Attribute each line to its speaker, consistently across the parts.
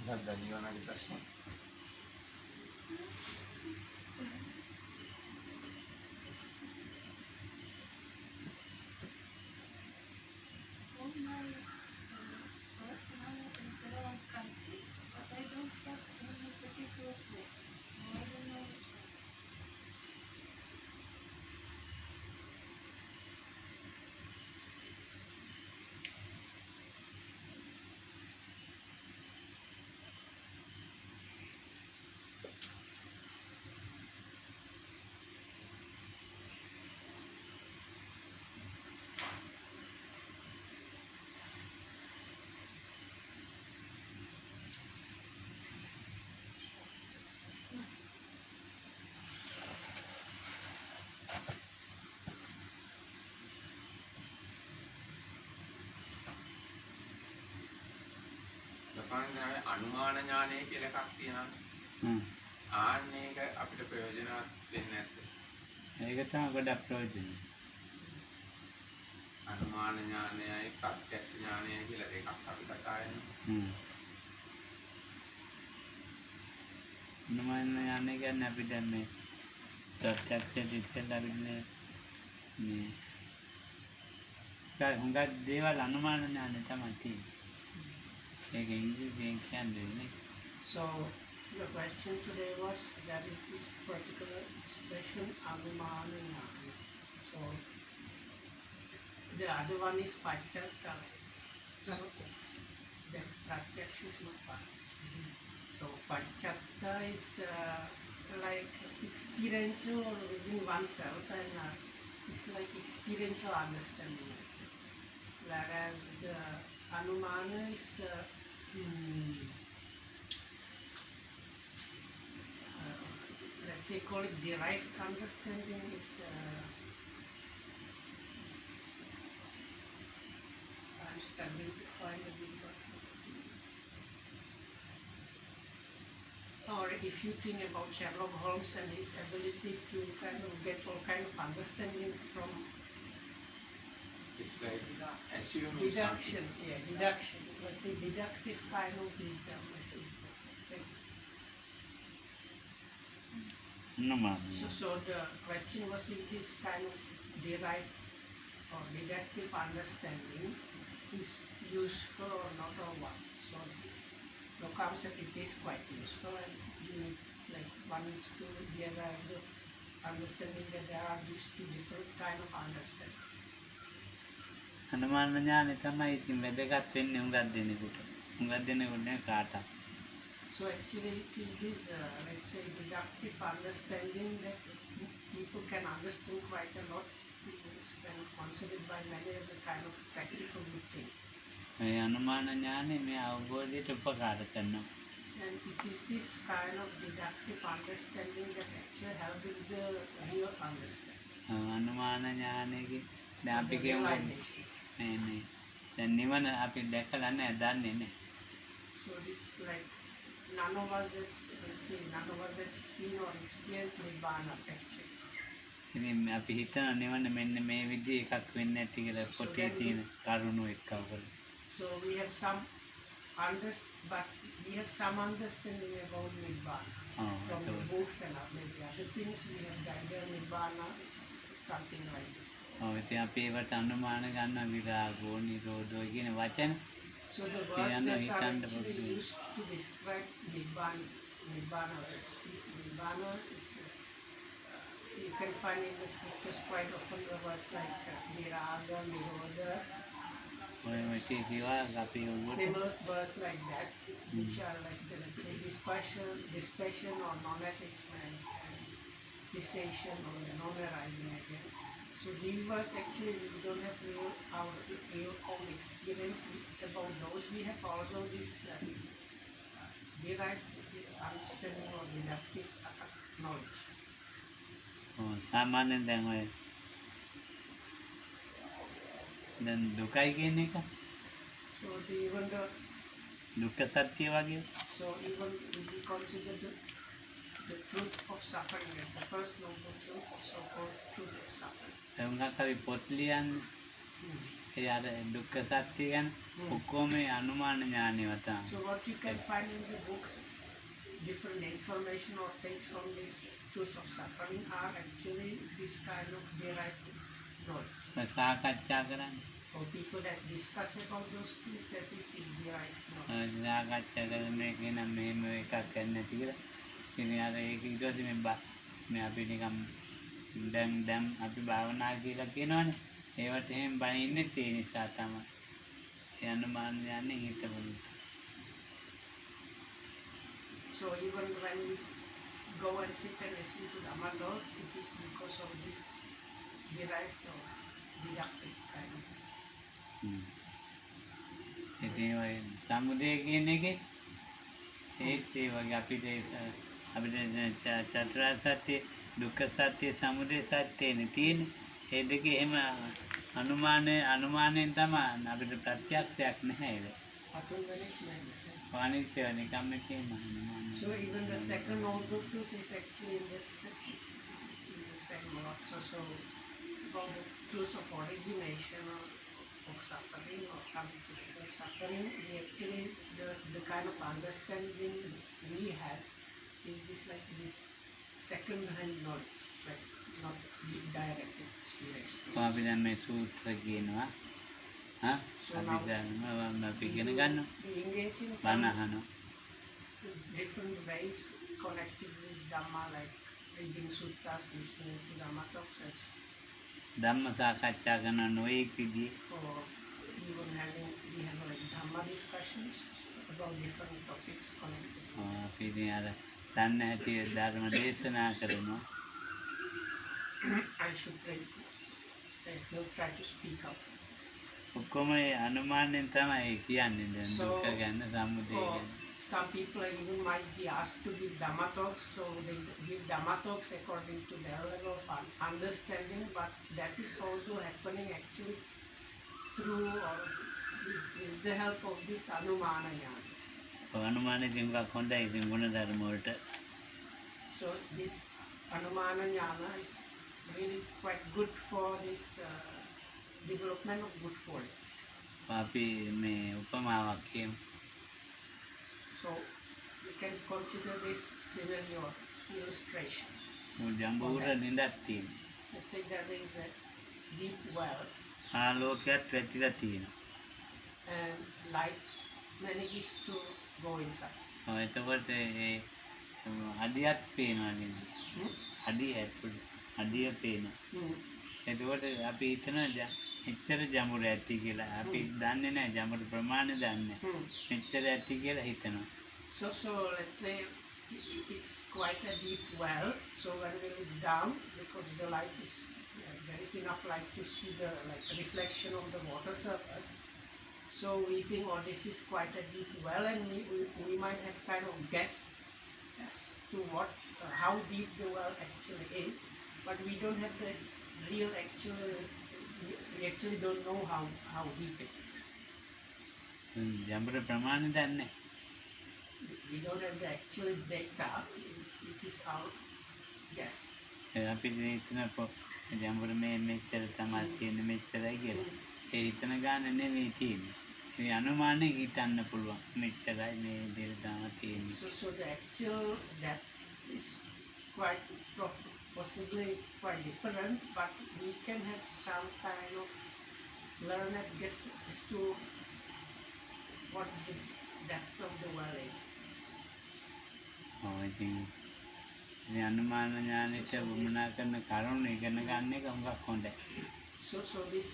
Speaker 1: මොකක්ද නිවනගේ ප්‍රශ්නේ? අනුමාන ඥානය කියලා එකක් තියෙනවා. ආන්න ඒක අපිට ප්‍රයෝජනවත් වෙන්නේ නැද්ද?
Speaker 2: ඒක තමයි ගොඩක් ප්‍රයෝජන.
Speaker 1: අනුමාන ඥානයයි ප්‍රත්‍යක්ෂ ඥානයයි කියලා දෙකක් අපි කතා කරනවා.
Speaker 2: අනුමාන ඥානය කියන්නේ අපි දැන් මේ ප්‍රත්‍යක්ෂයට ඉස්සෙල්ලා වින්නේ මේ හුඟක් දේවල් අනුමාන ඥානය තමයි තියෙන්නේ. ඒක ඉංග්‍රීසියෙන් කියන්නේ.
Speaker 3: So the question today was that is this particular expression Anumana. So the other one is Pachatta. So the Pratyaksha is not part. So Pachatta is like experiential within oneself and it's like experiential understanding. Whereas the Anumana is let's say call it derived understanding is I'm struggling to find a good word. Or if you think about Sherlock Holmes and his ability to kind of get all kind of understanding from
Speaker 1: it's like assuming
Speaker 3: deduction,
Speaker 1: something.
Speaker 3: yeah, deduction. Let's say deductive kind of wisdom. So the question was if this kind of derived or deductive understanding is useful or not or what. So the concept it is quite useful and you need, like one needs to be aware of understanding that there are these two different kind of understanding.
Speaker 2: අනුමාන ඥානය තමයි ඉතින් වැදගත් වෙන්නේ හුඟක් දෙනෙකුට. හුඟක් දෙනෙකුට නේ කාටත්.
Speaker 3: So actually it is this, let's say, deductive understanding that people can understand quite a lot. It's kind of considered by many as a kind of practical good thing.
Speaker 2: මේ අනුමාන ඥානය මේ අවබෝධයට උපකාර කරනවා.
Speaker 3: And it is this kind of deductive understanding that actually helps the real understanding.
Speaker 2: අනුමාන ඥානයේ දැන් අපි කියමු නේ දැන් නිවන අපි දැකලා නැහැ දන්නේ නැහැ.
Speaker 3: So this like none of us has, let's say, none of us has seen or experienced Nibbana actually.
Speaker 2: ඉතින් අපි හිතන නිවන මෙන්න මේ විදිහ එකක් වෙන්නේ නැති කියලා පොතේ තියෙන කරුණු එක්කවල.
Speaker 3: So we have some understanding about Nibbana from the books and maybe other things we have guided Nibbana is something like this.
Speaker 2: ඉතින් අපි ඒවට අනුමාන ගන්නවා විරාගෝ නිරෝධෝ කියන වචන.
Speaker 3: So the words that are actually used to describe Nibbana is you can find in the scriptures quite often the words like viraga, nirodha, similar words like that, which are like the, let's say dispassion or non-attachment and cessation or the non-arising again. So these words actually we don't have our real own experience about those. We have also this derived understanding or deductive knowledge.
Speaker 2: සාමාන්‍යයෙන් දැන් ඔය දැන් දුකයි කියන එක
Speaker 3: So even the
Speaker 2: දුක්ඛ සත්‍ය වගේ.
Speaker 3: So even if we consider the truth of suffering as the first noble truth, so-called truth of suffering.
Speaker 2: එවුණක් අපි පොත් ලියන්නේ यार दुख सत्य ගැන ඔක්කොම අනුමාන ඥානෙව තමයි.
Speaker 3: So what you can find in the books, different information or things from this truth of suffering are actually this kind of derived knowledge.
Speaker 2: සාකච්ඡා කරන්නේ.
Speaker 3: For people that discuss about those things, that is derived knowledge.
Speaker 2: සාකච්ඡා කරන්නේ කියන මෙහෙම එකක් ගන්න නැති කියලා. ඉතින් අර ඒක ඊට පස්සේ මේ අපි නිකම් දැන් අපි භාවනා කියලා කියනවනේ. ඒවට එහෙම බණින්නේ ඒ නිසා තමයි. ඒ අනුමාන යන්නේ හිතවලු.
Speaker 3: So even when we go and sit and listen to Dhamma talks, it is because of this derived or deductive kind of.
Speaker 2: ඉතින් ඔය සමුදය කියන එකේ ඒත් ඒ වගේ අපිට චතුරාර්ය සත්‍ය දුක්ඛ සත්‍ය සමුදය සත්‍යනේ තියෙන්නේ. ඒ දෙකේ එහෙම අනුමානයෙන් තමයි අපිට ප්‍රත්‍යක්ෂයක් නැහැ ඒක. අනිත්‍ය නිකම්ම තියෙන අනුමාන.
Speaker 3: So even the second noble truth is actually in the same lot. So about the truth of origination of suffering or coming to the suffering, we actually the kind of understanding we have is this like this second hand knowledge, like not direct experience.
Speaker 2: අපි දැන් මේ සූත්‍ර කියනවා. අපි දැන් අපි ඉගෙන ගන්නවා.
Speaker 3: We engage in
Speaker 2: බණ
Speaker 3: some
Speaker 2: අහනවා.
Speaker 3: different ways connected with Dhamma, like reading sutras, listening to Dhamma talks,
Speaker 2: ධම්ම සාකච්ඡා කරන නොයෙක් විදිහේ
Speaker 3: or even we have like Dhamma discussions about different topics connected.
Speaker 2: අපි ඉතින් අර දන්න හැටි ධර්ම දේශනා කරනවා.
Speaker 3: I should try to speak up.
Speaker 2: ඔක්කොම ඒ අනුමානයෙන් තමයි කියන්නේ දැන්
Speaker 3: So,
Speaker 2: දුක ගැන සමුදය
Speaker 3: or
Speaker 2: ගැන.
Speaker 3: some people even might be asked to give Dhamma talks, so they give Dhamma talks according to their level of understanding, but that is also happening actually through or with the help of this Anumana gnana.
Speaker 2: අනුමානෙ දිනුවක් හොඳයි ඉතින් ගුණ ධර්ම වලට.
Speaker 3: So this Anumana gnana is really quite good for this development of good qualities.
Speaker 2: අපි මේ උපමාවක් කියමු.
Speaker 3: So you can consider this simile or illustration.
Speaker 2: ජම්බූර නිදක් තියෙනවා.
Speaker 3: Let's say that there is a deep well
Speaker 2: ආලෝකයක් වැටිලා තියෙනවා.
Speaker 3: and light manages to go inside.
Speaker 2: එතකොට ඒ අඩියක් පේනවා නේද? අඩිය පේනවා. එතකොට අපි හිතනවා එච්චර ජඹුර ඇති කියලා. අපි දන්නේ නැහැ ජඹුර ප්‍රමාණය දන්නේ නැහැ. මෙච්චර ඇති කියලා හිතනවා.
Speaker 3: So let's say it's quite a deep well. So when we look down, because the light is there is enough light to see the reflection of the water surface. So we think, oh, this is quite a deep well, and we might have kind of guessed as to what how deep the well actually is, but we don't have the real actual. We actually don't know how deep it is.
Speaker 2: ජඹුර ප්‍රමාණය දන්නේ.
Speaker 3: We don't have the actual data. It is our guess.
Speaker 2: අපි හිතන ජඹුර මෙච්චර තමයි තියෙන්නේ මෙච්චරයි කියලා. ඒ හිතන ගාන නෙමෙයි තියෙන්නේ. ඒ අනුමානෙ හිතන්න පුළුවන්. මෙච්චරයි මේ විදිහට තමයි තියෙන්නේ.
Speaker 3: So the actual depth is quite possibly quite different, but we can have some kind of learned guess as to what the depth of the well is.
Speaker 2: ඉතින් මේ අනුමාන ඥානෙට වමනා කරන කරුණු ඉගෙන ගන්න එක හුඟක් හොඳයි.
Speaker 3: So this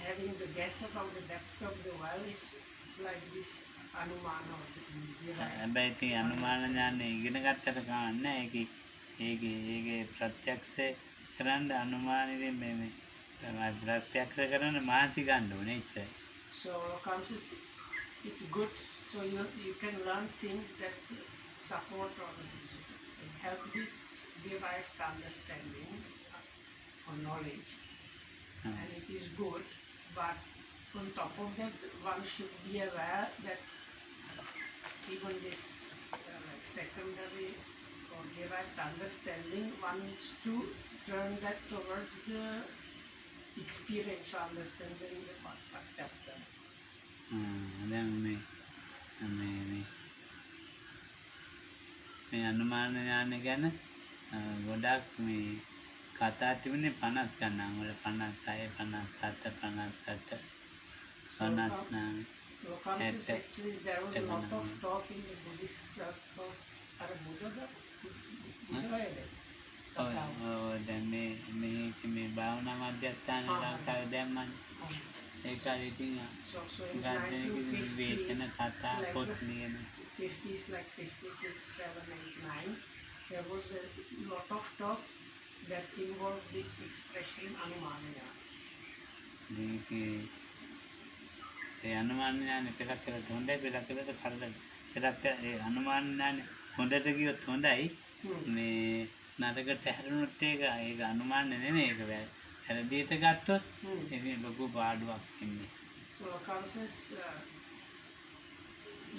Speaker 3: having the guess about the depth of the well is like this Anumana.
Speaker 2: හැබැයි ඉතින් අනුමාන ඥානෙ ඉගෙන ගත්තට කමක් නැහැ. ඒකේ ප්‍රත්‍යක්ෂ කරන්න අනුමානෙ මේ ප්‍රත්‍යක්ෂ කරන්න මානසි ගන්න ඕනේ ඉතින්.
Speaker 3: So comes it's good. So you can learn things that support or help this derived understanding or knowledge, and it is good. But on top of that, one should be aware that even this secondary or derived understanding, one needs to turn that towards the experiential understanding in the part chapter.
Speaker 2: දැන් මේ අනුමාන ඥාන ගැන ගොඩක් මේ කතා තිබුණේ 50 ගණන් වල 56 57 58 59
Speaker 3: Lokamsa says actually there was a lot of talk in the Buddhist circles.
Speaker 2: දැන් මේ භාවනා මධ්‍යස්ථාන ලංකාවේ දැම්මනේ ඒ කාලේ ඉතින් ගාන්ධිනගේ වේතන කතා පොත් ලියන
Speaker 3: 50s like 56, 7, 8, 9 there was a lot of talk that involved this expression Anumana.
Speaker 2: ඒ අනුමාන ඥානෙ පෙරක් කරලා හොඳයි පෙරක් කරලා කරදර පෙරක් ඒ අනුමාන ඥානෙ හොඳට ගියොත් හොඳයි මේ නරකට හැරුණොත් ඒක අනුමාන නෙමෙයි ඒක වැරදියට ගත්තොත් ඒක ලොකු පාඩුවක් ඉන්නේ.
Speaker 3: So Lokamsa's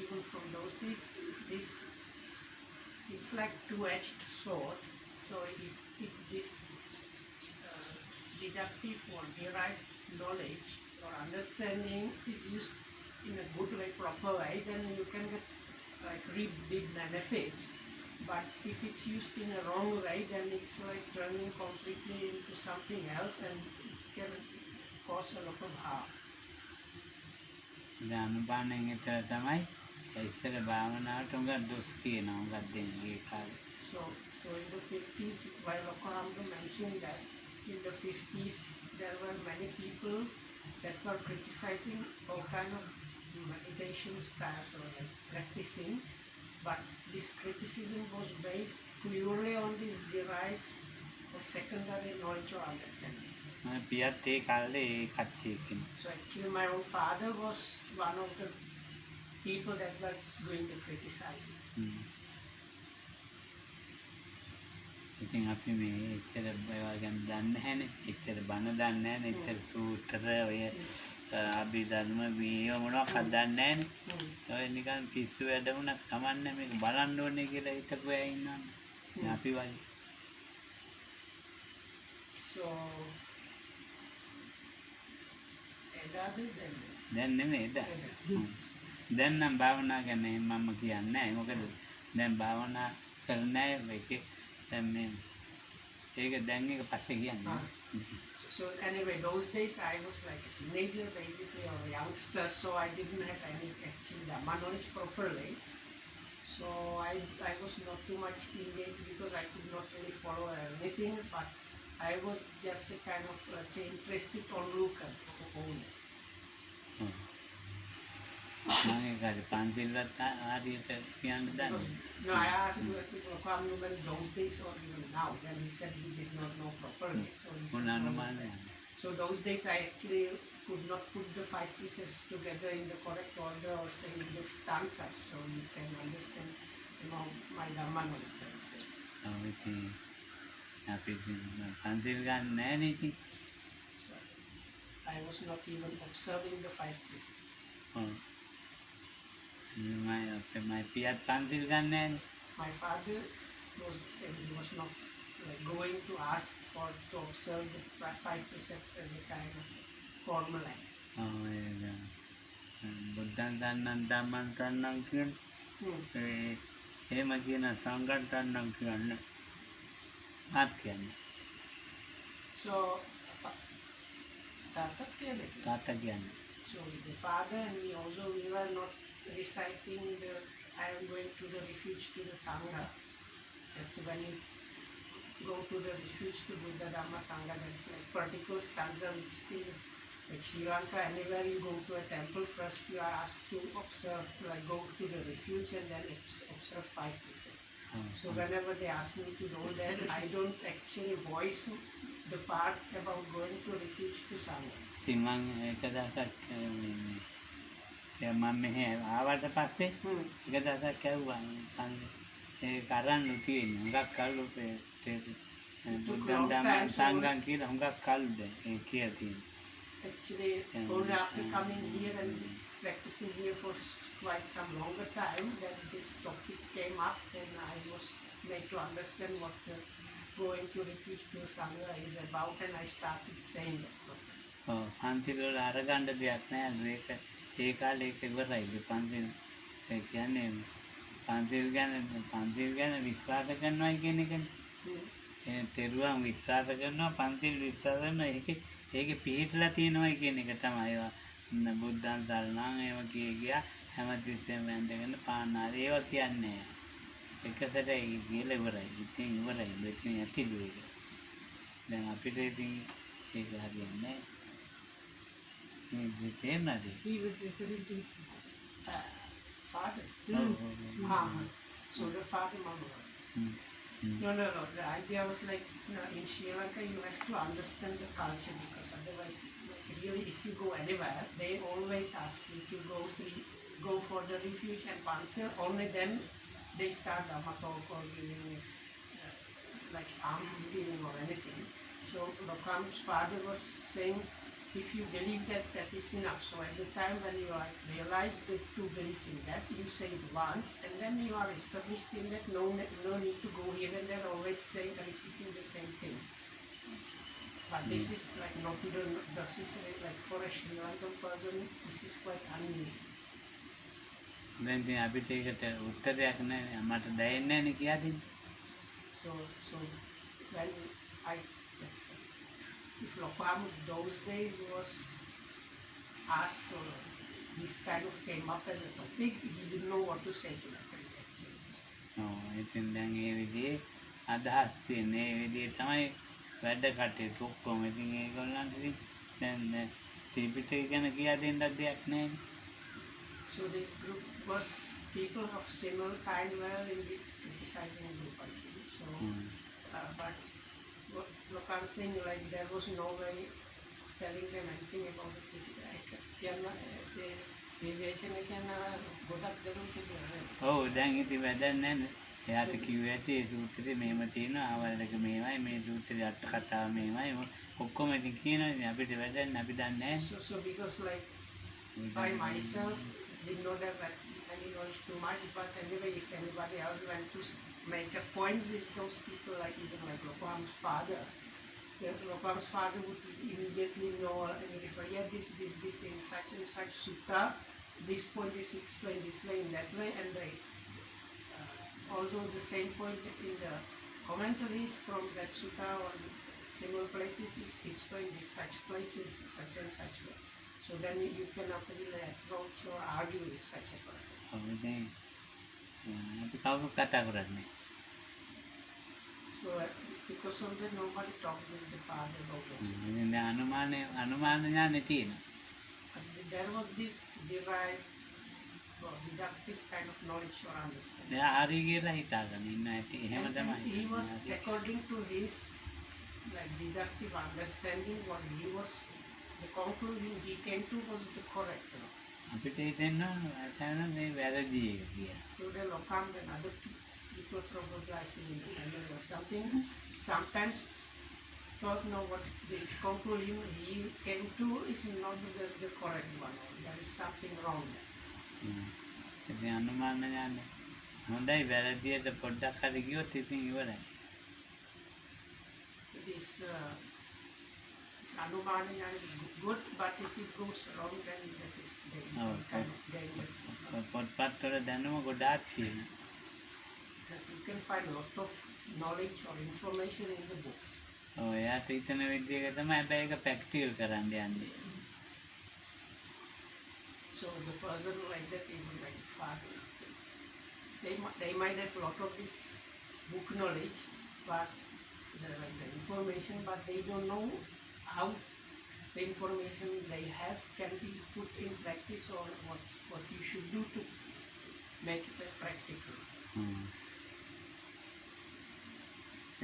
Speaker 3: even from those days this it's like two-edged sword. So if this deductive or derived knowledge or understanding is used in a good way, proper way, then you can get like reap big benefits. But if it's used in a wrong way, then it's like turning completely into something else and it can cause a lot of harm.
Speaker 2: දැන් අනුපාණයෙන් විතර තමයි ඉස්සර භාවනාවට උඟක් දොස් කියනවා උඟක් දෙන්නේ ඒ කාලේ.
Speaker 3: So in the 50s, while Lokamsa mentioned that in the 50s there were many people that were criticizing all kind of meditation styles or like practicing, but this criticism was based purely on this derived or secondary knowledge or understanding.
Speaker 2: පියත් ඒ කාලේ ඒ කච්චි කෙනෙක්.
Speaker 3: So actually my own father was one of the people that were doing the criticizing.
Speaker 2: ඉතින් අපි මේ එච්චර ඒවා ගැන දන්නේ නැහැනේ. එච්චර බණ දන්නේ නැහැනේ. එච්චර සූත්‍ර ඔය අභිධර්ම වීය මොනවක්වත් දන්නේ නැහැනේ. ඔය නිකන් පිස්සු වැඩ වුණා කමන්නේ මේක බලන්න ඕනේ කියලා හිතපු අය ඉන්නවනේ. අපි වගේ.
Speaker 3: So
Speaker 2: දැන් නෙමෙයි දැන් නම් භාවනා ගැන මම කියන්නේ නැහැ. මොකද දැන් භාවනා කරන අය මේකේ දැන් මේ ඒක දැන් එක පස්සේ කියන්නේ.
Speaker 3: So anyway, those days I was like a teenager basically or a youngster, so I didn't have any actually Dhamma knowledge properly. So I was not too much engaged because I could not really follow anything, but I was just a kind of, let's say, interested onlooker only. No, I asked if Lokamsa went those days or even now, then he said he did not know properly. So those days I actually could not put the 5 pieces together in the correct order or say in the stanzas, so you can understand, my Dhamma knowledge those days. So I was not even observing the 5 precepts. My father was the same. He was not like going to ask to observe the 5 precepts as a kind of formula.
Speaker 2: බුද්ධං තන්නං ධම්මං තන්නං කියන එහෙම කියන සංඝං තන්නං කියන්නේ මාත් කියන්නේ.
Speaker 3: So තාත්තා කියන්නේ. So the father and me also, we were not reciting the I am going to the refuge to the Sangha. That's when you go to the refuge to Buddha Dhamma Sangha, that's like particular stanza which in like Sri Lanka, anywhere you go to a temple, first you are asked to observe, like go to the refuge and then observe 5 precepts. So whenever they ask me to do that, I don't actually voice the part about going to refuge to Sangha.
Speaker 2: ඉතින් මම එක දවසක් මම මෙහෙ ආවට පස්සේ එක දවසක් කැව්වා ඒ කරන්න තියෙන්නේ හුඟක් කල්ලු බුද්ධං ධම්මං සංඝං කියලා හුඟක් කල්ලු දැන් ඒ කියලා තියෙන්නේ.
Speaker 3: Actually, only after coming here and practicing here for quite some longer time, then this topic came up and I was made to understand what the going to refuge to Sangha is about, and I started saying that.
Speaker 2: පන්තිල් වල අරගන්න දෙයක් නෑ. ඒක ඒ කාලේ ඒක ඉවරයි. පන්තිල් ඒ කියන්නේ පන්තිල් ගැන විශ්වාස කරනවා කියන එකනේ. ඒ තෙරුවන් විශ්වාස කරනවා, පන්තිල් විශ්වාස කරනවා. ඒකේ පිහිටලා තියෙනවා කියන එක තමයි. ඒවා බුද්ධං සරණං ඒව කියා හැමතිස්සෙම වැඳගෙන පානාරේ ඒවා කියන්නේ. එකසට ඒ කියලා ඉවරයි. ඉතින් ඉවරයි. මෙතන ඇතිලු ඒක. දැන් අපිට ඉතින් ඒක හරියන්නේ නැහැ. මේ තේරෙනවද?
Speaker 3: He was referring to his father. So the father, mother. No. The idea was like, in Sri Lanka, you have to understand the culture, because otherwise, really, if you go anywhere, they always ask you to go for the refuge and answer. Only then they start Dhamma Talk or giving like alms giving or anything. So Lokam's father was saying, if you believe that is enough. So at the time when you realize the true belief in that, you say it once, and then you are established in that. No need to go here and there, always saying and repeating the same thing. But this is like not this is like for a Sri Lankan person, this is quite unusual.
Speaker 2: දැන් ඉතින් අපිට ඒකට උත්තරයක් නැහැ. මට දැනෙන්නේ නැහැ නේ කියා දෙන්න.
Speaker 3: So when if Lokam those days was asked, this kind of came up as a topic, he didn't know what to say to that actually.
Speaker 2: ඉතින් දැන් ඒ විදිහේ අදහස් තියෙන. ඒ විදිහේ තමයි වැඩ කටයුතු ඔක්කොම. ඉතින් ඒගොල්ලන්ට ඉතින් දැන් ත්‍රිපිටකය ගැන කියා දෙන්නත් දෙයක් නැහැ.
Speaker 3: So this group was people of similar kind were in this criticizing group, I think. So, but what Lokam saying, like there was no way of telling them anything about the Tripitaka. The vision again, Godak Derun Tripitaka.
Speaker 2: ඔව් දැන් ඉතින් වැඩක් නැහැ. එයාට කිව්ව ඇති ඒ සූත්‍රයේ මෙහෙම තියෙනවා, ආවල්ලක මේවයි, මේ සූත්‍රයේ අට කතාව මේවයි. ඔක්කොම ඉතින් කියනවා. ඉතින් අපිට වැඩක් නැහැ. අපි දන්නේ නැහැ.
Speaker 3: So because like I myself didn't know that any knowledge too much, but anyway, if anybody else went to make a point with those people, like even like Lokam's father, then Lokam's father would immediately know and refer, yeah, this in such and such sutta, this point is explained this way, in that way, and they also the same point in the commentaries from that sutta or similar places is explained in such places, such and such way. So then you cannot really approach or argue with such a person.
Speaker 2: ඉතින් අපි කවුරු කතා කරන්නේ?
Speaker 3: So because of that, nobody talked with the father about those.
Speaker 2: ඉතින් අනුමාන ඥානෙ තියෙනවා.
Speaker 3: There was this derived or deductive kind of knowledge or understanding.
Speaker 2: එයා හරි කියලා හිතාගෙන ඉන්න ඇති. එහෙම
Speaker 3: And
Speaker 2: තමයි.
Speaker 3: he was, according to his like deductive understanding, what he was, the conclusion he came to was the correct one.
Speaker 2: අපිට හිතෙනවා ඇතන මේ වැරදි එක කියලා.
Speaker 3: So the Lokam and other people probably I think in the family or something sometimes thought no what this conclusion he came to is not the correct one, or there is something wrong there.
Speaker 2: ඉතින් අනුමාන ඥානෙ හොඳයි, වැරදියට පොඩ්ඩක් හරි ගියොත් ඉතින් ඉවරයි.
Speaker 3: This Anumana is good, but if it goes wrong, then that is kind of dangerous.
Speaker 2: පොත්පත් වල දැනුම ගොඩාක් තියෙනවා.
Speaker 3: You can find a lot of knowledge or information in the books.
Speaker 2: ඔව් එයාට හිතන විදිහක තමයි හැබැයි ඒක ප්‍රැක්ටිකල් කරන්න යන්නේ.
Speaker 3: So the person like that, even like father, they might have a lot of this book knowledge, but like the information, but they don't know how the information they have can be put in practice, or what you should do to make it practical.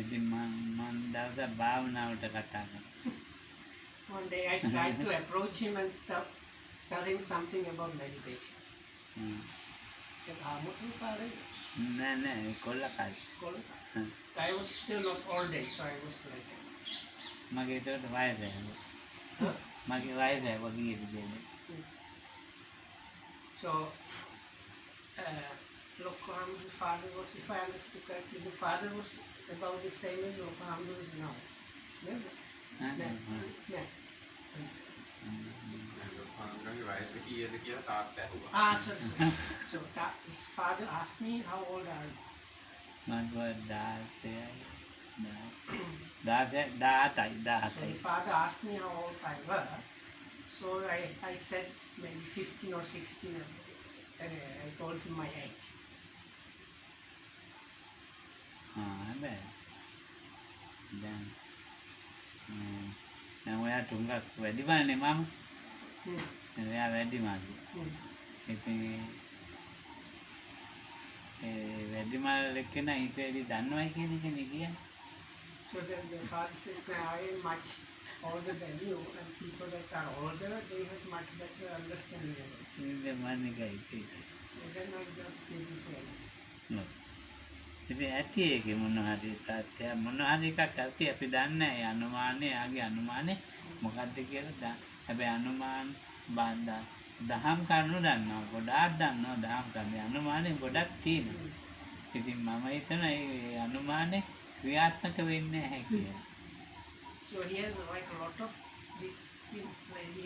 Speaker 2: ඉතින් මම දවසක් භාවනාවට කතා කරා.
Speaker 3: One day I tried to approach him and tell him something about meditation.
Speaker 2: නෑ කොල්ල කාලේ.
Speaker 3: I was still not old age, so I was like.
Speaker 2: මගේ ඒකට වයසයි. මගේ වයසයි වගේ විදිහට.
Speaker 3: So, Lokham's father was, if I understood correctly, the father was about the same as Lokham is now. Yeah.
Speaker 1: Lokangaගේ වයස කීයද කියලා තාත්තා ඇහුවා.
Speaker 3: Ah, sorry. So his father asked me, how old are you?
Speaker 2: මම දාතයි
Speaker 3: So the father asked me how old I were. So I said maybe 15 or 16, and I told him my age.
Speaker 2: හැබැයි දැන් දැන් ඔයා තුන්ගක් වැඩි වන්නේ මම එයා වැඩි මාගේ ඉතින් ඒ වැඩි මාල් එක්කන ඊට වැඩි දන්නවයි කියන එකනේ කියන්නේ.
Speaker 3: So then the father said, I am much older than you, and people that are older, they have much better understanding of it.
Speaker 2: ඉතින් මම එකයි
Speaker 3: So then I just did this way.
Speaker 2: ඉතින් ඇති ඒකේ මොන හරි තත්ත්වය මොන හරි එකක් ඇති අපි දන්නේ ඒ අනුමානේ යාගේ අනුමානේ මොකද්ද කියලා හැබැයි අනුමාන බාන්දා දහම් කරුණු දන්නවා ගොඩාක් දන්නවා දහම් කරුණු අනුමානේ ගොඩක් තියෙනවා. ඉතින් මම හිතන ඒ අනුමානේ ක්‍රියාත්මක වෙන්නේ නැහැ කියලා.
Speaker 3: So he has like a lot of this, he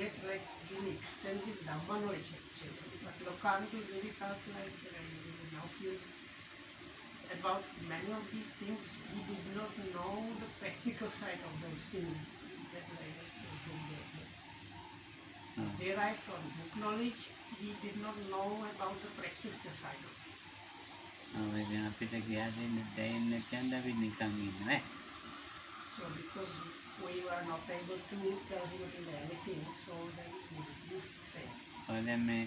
Speaker 3: had like really extensive Dhamma knowledge actually, but Lokantu really felt like now feels about many of these things, he did not know the practical side of those things that derived from book knowledge. He did not know about the practical side of it.
Speaker 2: ඉතින් අපිට ගියා දෙන්න දෙන්නේ නැත්නම් අපි නිකන් ඉන්නේ.
Speaker 3: So because we were not able to tell him anything, so then we just say.
Speaker 2: දැන් මේ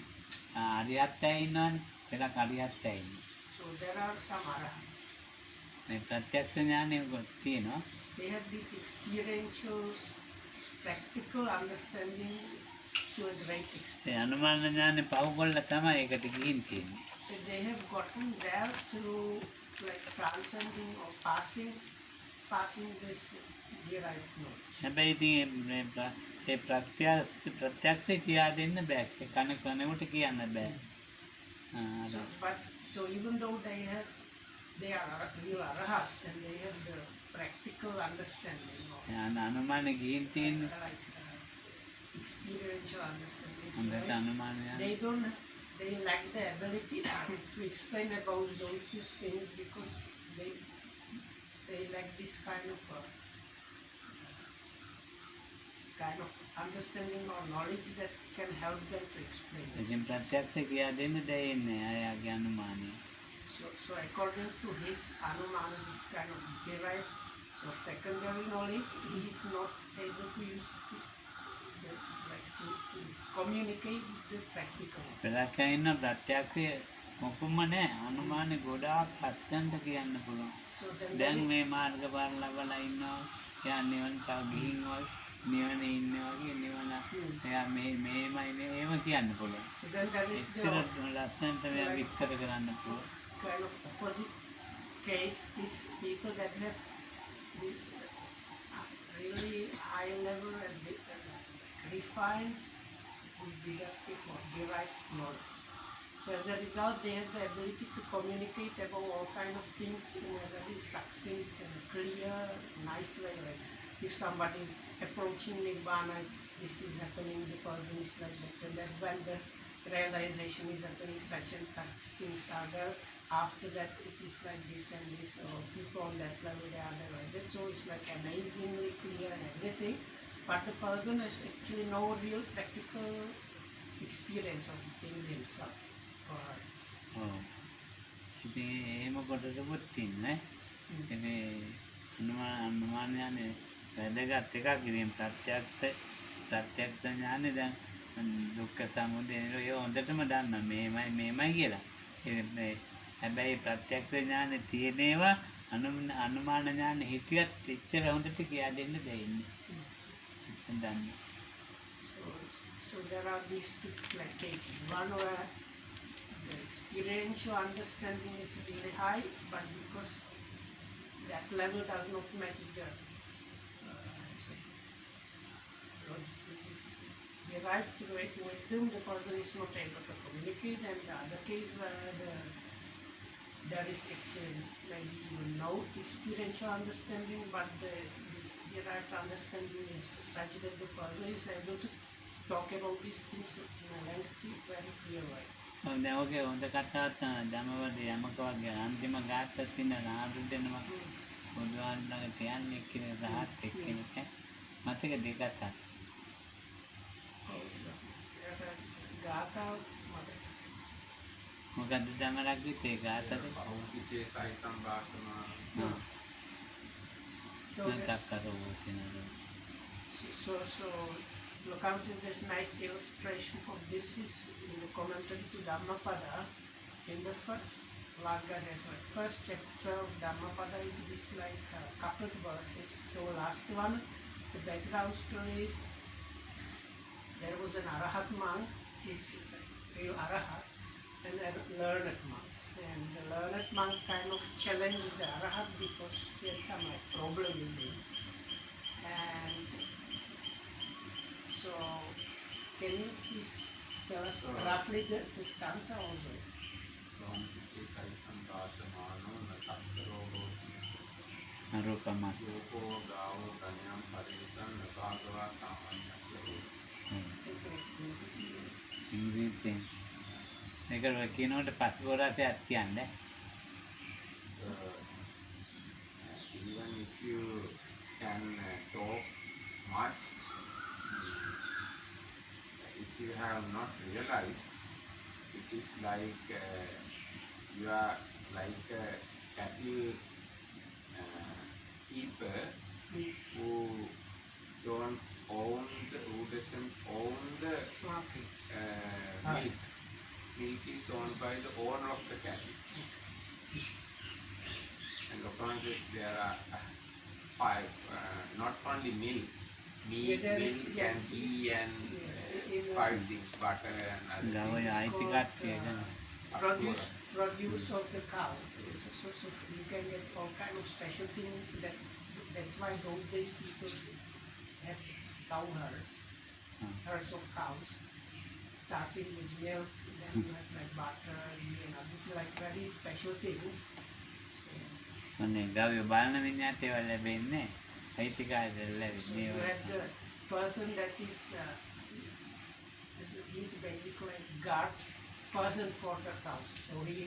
Speaker 2: අරියත්තයි ඉන්නවනේ. ඒක අරියත්තයි ඉන්නේ.
Speaker 3: So there are some arahants.
Speaker 2: මේ ප්‍රත්‍යක්ෂ ඥානෙ තියෙනවා.
Speaker 3: They have this experiential, practical understanding to a great extent.
Speaker 2: ඒ අනුමාන ඥානෙ පහු කරලා තමයි ඒකට ගිහින් තියෙන්නේ.
Speaker 3: They have gotten there through like transcending or passing this derived knowledge.
Speaker 2: හැබැයි ඉතින් ඒ ප්‍රත්‍යක්ෂ කියා දෙන්න බෑ. කනෙකුට කියන්න බෑ.
Speaker 3: So even though they are real arahats and they have the practical understanding of
Speaker 2: අනුමාන ගිහින් තියෙන්නේ
Speaker 3: like experiential understanding,
Speaker 2: හොඳට අනුමානය
Speaker 3: they lack the ability to explain about those things because they lack this kind of understanding or knowledge that can help them to explain it.
Speaker 2: ඉතින් ප්‍රත්‍යක්ෂ කියා දෙන්න දෙන්නේ අයගේ අනුමානය.
Speaker 3: So according to his Anumana, this kind of derived, so secondary knowledge, he is not able to use to communicate the practical.
Speaker 2: පෙරක ඉන්න ප්‍රත්‍යක්ෂය මොකුම නැහැ. අනුමානෙ ගොඩාක් ලස්සනට කියන්න පුළුවන්. දැන් මේ මාර්ගඵල ලබලා ඉන්නවා. එයා නිවන තව ගිහින් වගේ නිවන ඉන්නේ වගේ නිවන එයා මේමයි එහෙම කියන්න පුළුවන්.
Speaker 3: So then there is the
Speaker 2: ලස්සනට මෙයා විස්තර කරන්න පුළුවන්.
Speaker 3: kind of opposite case is people that have this really high level and refined deductive or derived knowledge. So as a result, they have the ability to communicate about all kind of things in a very succinct and clear, nice way. Like if somebody is approaching Nibbana, this is happening, the person is like that, and then when the realization is happening, such and such things are there. After that, it is like this and this, or people on that level, they are there like that. So it's like amazingly clear and everything. But the person has actually no real practical experience of the things himself or us.
Speaker 2: ඉතින් එහෙම කොටසකුත් තියෙන්නේ. ඉතින් අනුමානයනේ වැදගත් එකක්. ඉතින් ප්‍රත්‍යක්ෂ ඥානෙ දැන් දුක්ඛ සමුදය නිරෝධය හොඳටම දන්නා මේමයි කියලා. හැබැයි ප්‍රත්‍යක්ෂ ඥානෙ තියෙනවා අනුමාන ඥානෙ හිතියත් එච්චර හොඳට කියා දෙන්න දෙන්නේ.
Speaker 3: So there are these two like cases. One where the experiential understanding is really high, but because that level does not match the derived wisdom, the person is not able to communicate. And the other case where there is actually maybe even no experiential understanding, but this derived understanding is such that the person is able to talk about these things in a lengthy, very clear way.
Speaker 2: දැන් ඔගේ හොඳ කතාවක් තමයි ධම්මවලදී යමක වගේ අන්තිම ගාථා තියෙන නාඩු දෙනවා බුදුහාමුදුරන්ගේ තියන්නේ කියන රහත් එක්කෙනෙක් මතක දෙකක්
Speaker 3: Gata,
Speaker 2: මොකද්ද ධම්මරක් විතේ ගාථාද
Speaker 1: පෞද්ගලිකයේ සහිතම් භාෂණා
Speaker 3: so,
Speaker 2: නැතක්කරෝ කියනවා
Speaker 3: so Lokan says this nice illustration of this is in the commentary to Dhammapada. In the first Varga, there's like first chapter of Dhammapada is this like coupled verses. So last one, the background story is there was an Arahat monk, he's a real Arahat, and a learned monk. And the learned monk kind of challenged the Arahat because he had some like, problem with him. And so, can you please tell us roughly the stanza also?
Speaker 1: පෞද්ගලිකයේ සහිතම් භාෂමානෝ නතක්කරෝ
Speaker 2: අරෝපමත්
Speaker 1: යෝකෝ ගාවෝ ගණ්‍යම් පරිසං නපාගවා සාමාන්‍යස්සෝ
Speaker 2: ඉංග්‍රීසියෙන් මේක කියනකොට පස්කෝරාසයක් තියන්නේ
Speaker 1: even if you can talk much, if you have not realized, it is like you are like a cattle keeper who don't own who doesn't own the milk. Milk is owned by the owner of the cattle. And Lokanjas, there are 5, not only milk, meat,
Speaker 3: Yeah, there is-
Speaker 1: milk
Speaker 3: yes,
Speaker 1: and ghee and
Speaker 3: in,
Speaker 1: 5 things, butter and other
Speaker 2: ගාවේ
Speaker 1: things.
Speaker 2: ආයිති කට්ටිය ගැන
Speaker 3: produce of the cow. So you can get all kind of special things. That's why those days people had cow herds, herds of cows, starting with milk. Then you have like butter, ghee, and other like very special things.
Speaker 2: මොන්නේ ගාවේ බලන විඤ්ඤාතේ වල ලැබෙන්නේ සෛතිකාය
Speaker 3: So
Speaker 2: ලැබෙන්නේ
Speaker 3: you have the person that is he's basically a guard person for the cows. So he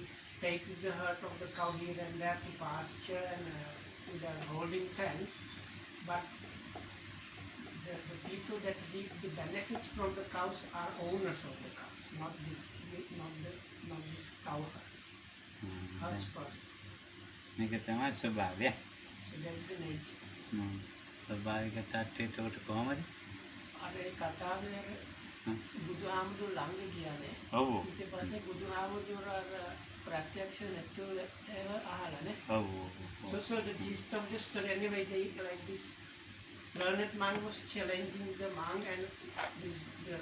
Speaker 3: takes the herd of the cow here and there to pasture and to the holding pens. But the people that reap the benefits from the cows are owners of the cows, not this cow herd, herds person.
Speaker 2: මේක තමයි ස්වභාවය
Speaker 3: So that's the nature.
Speaker 2: ස්වභාවික තත්ත්වයට උට කොහමද
Speaker 3: අර කතාවේ බුදුහාමුදුරු ළඟ ගියානේ.
Speaker 2: ඔව්
Speaker 3: ඊට පස්සේ බුදුහාමුදුරු අර ප්‍රත්‍යක්ෂ නැතුව ඒව අහලානේ.
Speaker 2: ඔව්
Speaker 3: So the gist of the story anyway, they like this learned man was challenging the monk and the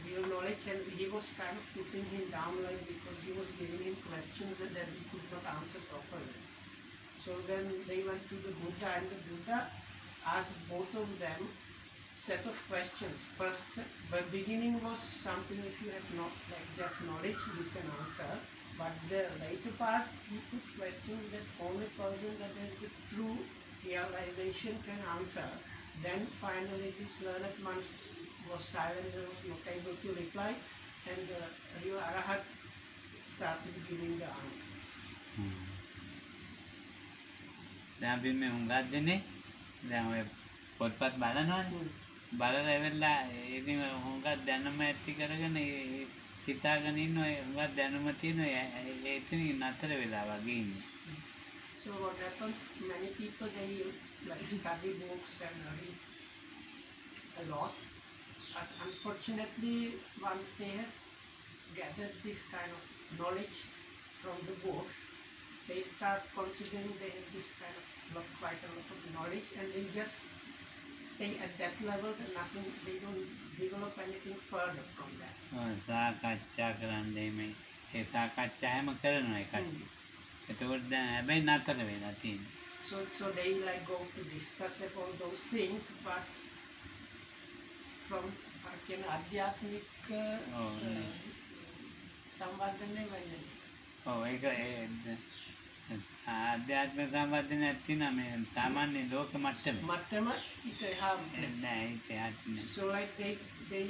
Speaker 3: real knowledge, and he was kind of putting him down like because he was giving him questions that he could not answer properly. So then they went to the Buddha, and the Buddha asked both of them set of questions. First, the beginning was something if you have not like just knowledge you can answer, but the later part he put questions that only person that has the true realization can answer. Then finally this learned man was silent and was not able to reply, and the real Arahat started giving the answers.
Speaker 2: දැන් අපි මේ හුඟක් දෙන්නේ දැන් ඔය පොත්පත් බලනවනේ බලලා එවෙලා ඉතින් හුඟක් දැනුම ඇති කරගෙන හිතාගෙන ඉන්න ඔය හුඟක් දැනුම තියෙන ඔය එතනින් නතර වෙලා වගේ ඉන්නේ
Speaker 3: So what happens, many people they like study books and read a lot, but unfortunately once they have gathered this kind of knowledge from the books, they start considering they have this kind of quite a lot of knowledge, and they just stay at that level and nothing, they don't develop anything further from that.
Speaker 2: සාකච්ඡා කරන්නේ මේ ඒ සාකච්ඡා හැම කරනවා ඒ කට්ටිය. එතකොට දැන් හැබැයි නතර වෙලා තියෙනවා.
Speaker 3: So they like go to discuss about those things, but from කියන ආධ්‍යාත්මික සම්බන්ධනේ වෙන්නේ.
Speaker 2: ඔව් ඒක ආධ්‍යාත්මික සම්බන්ධනේ තියෙනවා මේ සාමාන්‍ය ලෝක මට්ටමේ.
Speaker 3: මට්ටම ඊට එහා
Speaker 2: නෑ ඒක
Speaker 3: So like they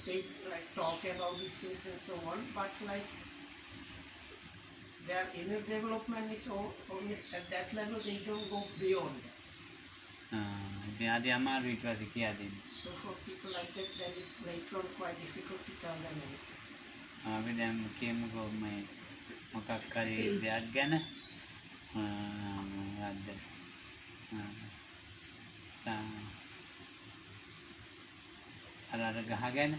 Speaker 3: they like talk about these things and so on, but like their inner development is only at that level, they don't go beyond that.
Speaker 2: ඉතින් ආදී අමාරු ඊට පස්සේ කියා දෙන්න.
Speaker 3: So for people like that, then it's later on quite difficult to tell them anything.
Speaker 2: අපි දැන් කියමුකෝ මේ මොකක් හරි දෙයක් ගැන මොකක්ද අර ගහ ගැන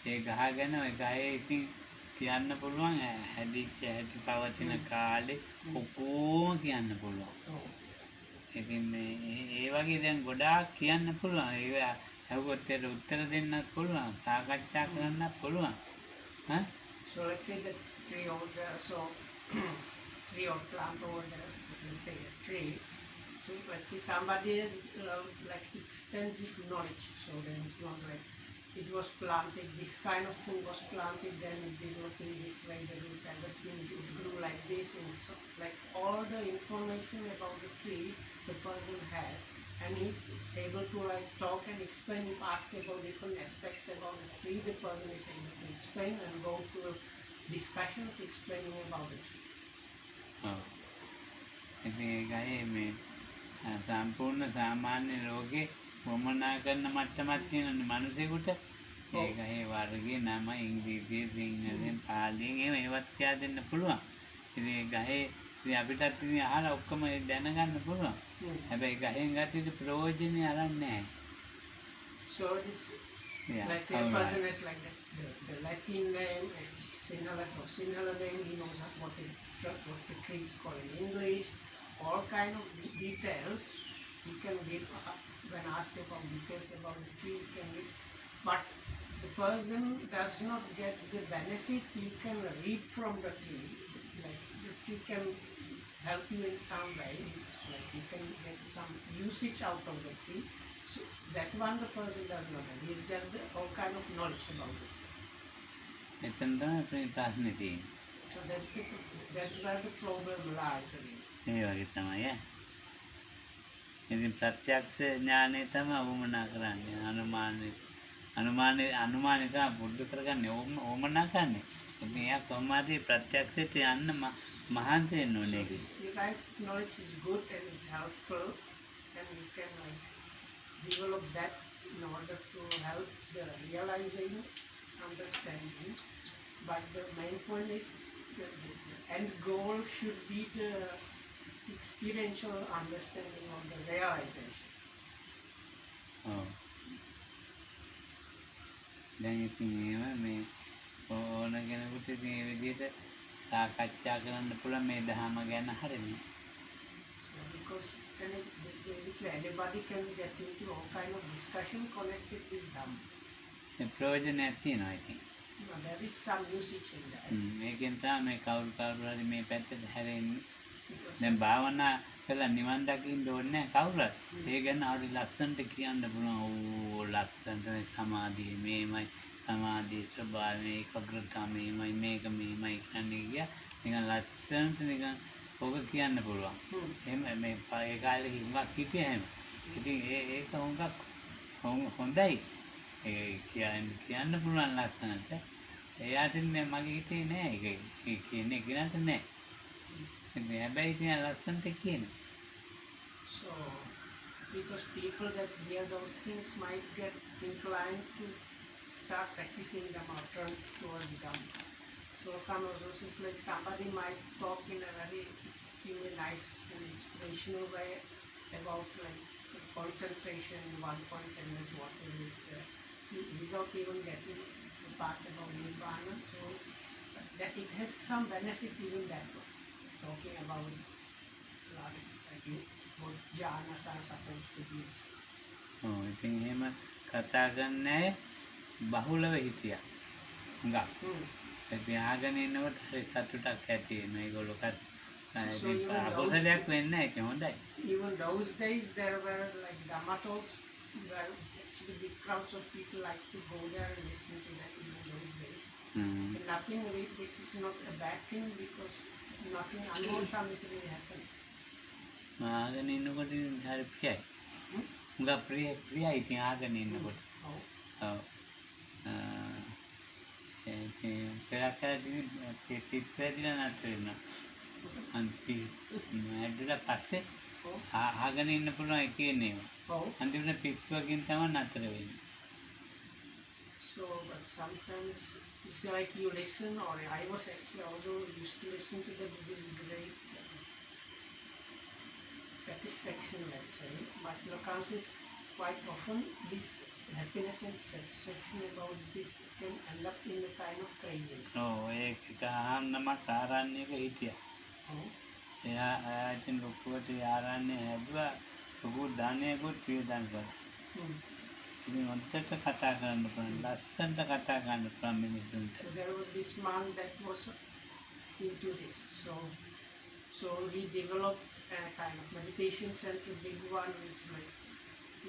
Speaker 2: ඒ ගහ ගැන ඔය ගහේ ඉතින් කියන්න පුළුවන් හැදිච්ච හැටි පවතින කාලේ ඔක්කොම කියන්න පුළුවන්. ඉතින් මේ ඒ වගේ දැන් ගොඩාක් කියන්න පුළුවන්. ඒක ඇහුවොත් ඒකට උත්තර දෙන්නත් පුළුවන්. සාකච්ඡා කරන්නත් පුළුවන්.
Speaker 3: So let's say that tree over there, so tree or plant over there, let's say a tree. So let's say somebody has like extensive knowledge. So then it's not like it was planted, this kind of thing was planted, then it developed in this way, the roots, everything, it grew like this, and so like all the information about the tree the person has, and he's able to like talk and explain. If asked about different aspects about the tree, the person is able to explain and go to discussions explaining about the tree.
Speaker 2: ඉතින් ඒකයි මේ සම්පූර්ණ සාමාන්‍ය ලෝකේ වමනා කරන මට්ටමක් තියෙන මිනිසෙකුට ඒකයි වර්ගේ නම ඉංග්‍රීසියෙන් සිංහලෙන් පාලියෙන් එහෙම ඒවත් කියා දෙන්න පුළුවන්. ඉතින් ඒ ගහේ ඉතින් අපිටත් ඉතින් අහලා ඔක්කොම දැනගන්න පුළුවන්. හැබැයි ගහෙන් ගත්තේ ප්‍රයෝජනෙ අරන් නැහැ.
Speaker 3: So this, let's say a person is like the Latin name, if Sinhala, so Sinhala name, he knows what the tree is called in English, all kind of details he can give when asked about details about the tree, he can give. But the person does not get the benefit. You can read from the tree, like the tree can help you in some ways, like you can get some usage out of the tree. So that one the person does not have. He is just all kind of knowledge about it.
Speaker 2: එතන තමයි ප්‍රශ්නේ තියෙන්නේ.
Speaker 3: So that's where the problem lies again.
Speaker 2: ඒ වගේ තමයි ඉතින් ප්‍රත්‍යක්ෂ ඥානෙ තමයි වමනා කරන්නේ. අනුමානෙ තමයි බුද්ධ කරගන්නේ වමනා කරන්නේ. ඉතින් එයා කොහොමද ප්‍රත්‍යක්ෂයට යන්න මහන්සි වෙන්න ඕනේ.
Speaker 3: Derived knowledge is good and it's helpful, and you can like develop that in order to help the realizing, understanding. But the main point is the end goal should be the experiential understanding of the realization.
Speaker 2: දැන් ඉතින් මේ ඕන කෙනෙකුට ඉතින් මේ විදිහට සාකච්ඡා කරන්න පුළුවන් මේ ධර්ම ගැන හරිනේ.
Speaker 3: Because basically anybody can get into all kind of discussion connected with Dhamma.
Speaker 2: ඒ ප්‍රයෝජනයක් තියෙනවා ඉතින්.
Speaker 3: There is some usage in that.
Speaker 2: මේකෙන් තමයි මේ කවුරු හරි මේ පැත්තට හැරෙන්නේ. දැන් භාවනා කළා නිවන් දකින්න ඕනේ කවුරුත්. ඒ ගැන හරි ලස්සනට කියන්න පුළුවන්. ඕ ලස්සනට සමාධිය මේමයි සමාධියේ ස්වභාවය ඒකග්‍රතාව මේමයි මේක මේමයි කියන්නේ කිය. නිකන් ලස්සනට නිකන් ඔබ කියන්න පුළුවන්. එහෙම මේ ඒ කාලේ හිමක් හිටියේ එහෙම. ඉතින් ඒක හොඳයි. ඒ කියන්න පුළුවන් ලස්සනට. එයාට මේ මගේ හිතේ නෑ ඒක කියන්නේ කියන්නත් නෑ. හැබැයි ඉතින් ලස්සනට කියන්නේ.
Speaker 3: So because people that hear those things might get inclined to start practicing Dhamma or turn towards Dhamma. So conversations is like somebody might talk in a very extremely nice and inspirational way about like concentration in one point and then what is it without even getting the part about Nibbana. So that it has some benefit even that way. Talking about like what jhanas are supposed to be.
Speaker 2: ඉතින් එහෙම කතා කරන්නේ බහුලව හිටියා. හුඟක්. ඉතින් ආගෙන ඉන්නකොට හරි සතුටක් ඇති වෙනවා ඒගොල්ලෝ අකුසලයක් වෙන්නේ නැහැ ඒක හොඳයි.
Speaker 3: Even those days there were like Dhamma talks where actually big crowds of people like to go there and listen to that even those days. And nothing really, this is not a bad thing because nothing unwholesome is really happening.
Speaker 2: ආගෙන ඉන්නකොට හරි ප්‍රියයි. හුඟක් ප්‍රියයි ඉතින් ආගෙන ඉන්නකොට. ඔව්. පෙරක් කරලා පිස් වැදිලා නැතර වෙනවා. ඇදලා පස්සේ අහගෙන ඉන්න පුළුවන් එකේ නේව.
Speaker 3: Oh,
Speaker 2: අන්තිමට පිස්සුවකින් තමයි නතර වෙන්නේ.
Speaker 3: so but sometimes it's like you listen, or I was actually also used to listen to this great satisfaction, let's say, but comes is quite often this happiness and satisfaction about this can end up in a kind of craziness.
Speaker 2: ඔව් ඒක අහන්නමක් ආරණ්‍යක හිටියා.
Speaker 3: Oh,
Speaker 2: එයා ඉතින් ලොකුවට ආරණ්‍ය හැදුවා. ලොකු ධනයකුත් වියදම් කරා. ඉතින් ඔන්ටට කතා කරන්න පුළුවන්. ලස්සනට කතා කරන්න පුළුවන් මිනිස්සුන්ට.
Speaker 3: so there was this monk that was into this. So he developed a kind of meditation center, big one, with like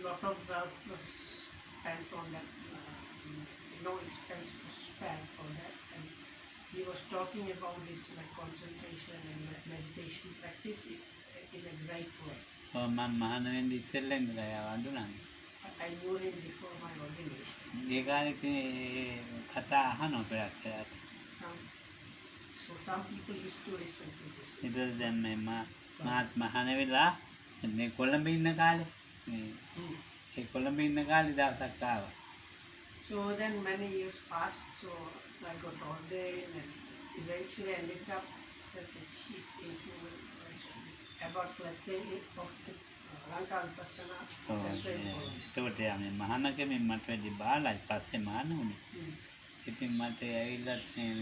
Speaker 3: lot of wealth was spent on that. No expense was spent for that, and he was talking about this like concentration and meditation practice in a great way.
Speaker 2: ඔව් මම මහාන වෙන්න ඉස්සෙල්ලා ඉඳලා එයාව අඳුනන්නේ.
Speaker 3: I knew him before my ordination.
Speaker 2: ඒ කාලේ ඉතින් කතා අහනවා පෙරක් කරලා.
Speaker 3: Some people used to listen to this.
Speaker 2: ඊට පස්සේ දැන් මේ මාත් මහාන වෙලා මේ කොළඹ ඉන්න කාලේ මේ ඒ කොළඹ ඉන්න කාලේ දවසක් ආවා.
Speaker 3: So then many years passed, so I got ordained and eventually ended up as a chief into about, let's say, of the Lanka Vipassana Center in Colombo.
Speaker 2: එතකොට යා මේ මහානකෙමින් මට වැඩි බාලයි පස්සේ මහාන වුණේ. ඉතින් මට ඇවිල්ලා